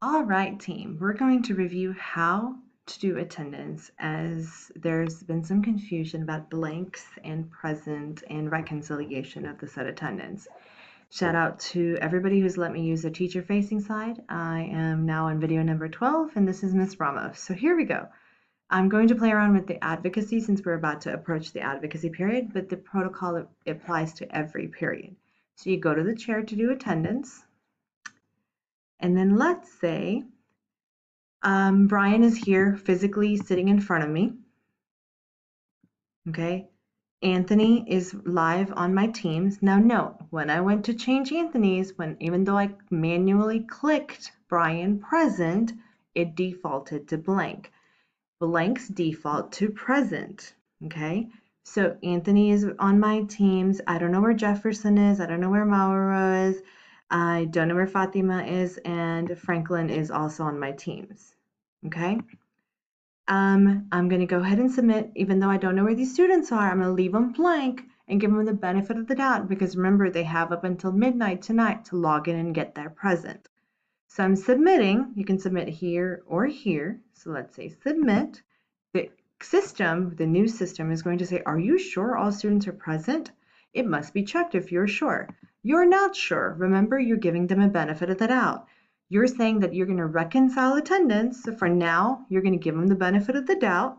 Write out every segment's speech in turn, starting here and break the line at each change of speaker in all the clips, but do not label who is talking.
All right, team, we're going to review how to do attendance as there's been some confusion about blanks and present and reconciliation of the set attendance. Shout out to everybody who's let me use the teacher-facing side. I am now on video number 12, and this is Miss Ramos. So here we go. I'm going to play around with the advocacy since we're about to approach the advocacy period, but the protocol applies to every period. So you go to the chair to do attendance, and then let's say Brian is here physically sitting in front of me. Okay. Anthony is live on my Teams. Now note, when I went to change Anthony's, even though I manually clicked Brian present, it defaulted to blank. Blanks default to present. Okay. So Anthony is on my Teams. I don't know where Jefferson is. I don't know where Mauro is. I don't know where Fatima is, and Franklin is also on my Teams. Okay. I'm going to go ahead and submit, even though I don't know where these students are. I'm going to leave them blank and give them the benefit of the doubt because remember, they have up until midnight tonight to log in and get their present. So I'm submitting. You can submit here or here. So let's say submit. The system, the new system, is going to say, are you sure all students are present? It must be checked if you're sure. You're not sure. Remember, you're giving them a benefit of the doubt. You're saying that you're going to reconcile attendance. So for now, you're going to give them the benefit of the doubt.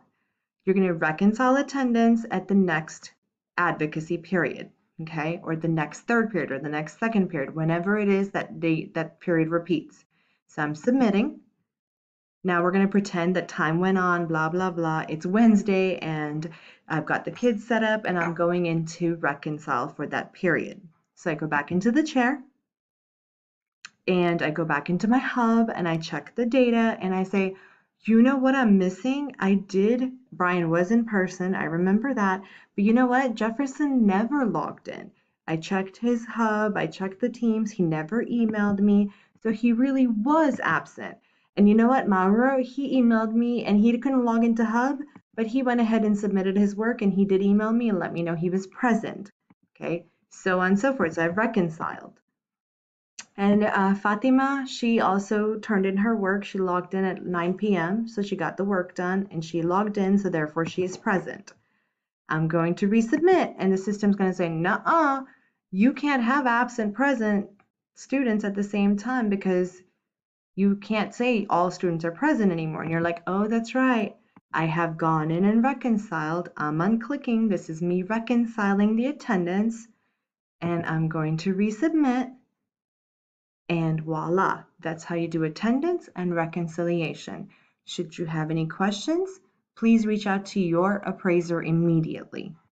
You're going to reconcile attendance at the next advocacy period, okay? Or the next third period or the next second period, whenever it is that that period repeats. So I'm submitting. Now we're going to pretend that time went on, blah, blah, blah. It's Wednesday and I've got the kids set up and I'm going in to reconcile for that period. So I go back into the chair and I go back into my hub and I check the data and I say, you know what I'm missing? Brian was in person, I remember that, but you know what? Jefferson never logged in. I checked his hub, I checked the Teams, he never emailed me, so he really was absent. And you know what? Mauro, he emailed me and he couldn't log into hub, but he went ahead and submitted his work and he did email me and let me know he was present. Okay, so on and so forth. So I've reconciled. And Fatima, she also turned in her work. She logged in at 9 p.m., so she got the work done, and she logged in, so therefore she is present. I'm going to resubmit, and the system's going to say, nuh-uh, you can't have absent present students at the same time because you can't say all students are present anymore. And you're like, oh, that's right. I have gone in and reconciled. I'm unclicking. This is me reconciling the attendance, and I'm going to resubmit. And voila, that's how you do attendance and reconciliation. Should you have any questions, please reach out to your appraiser immediately.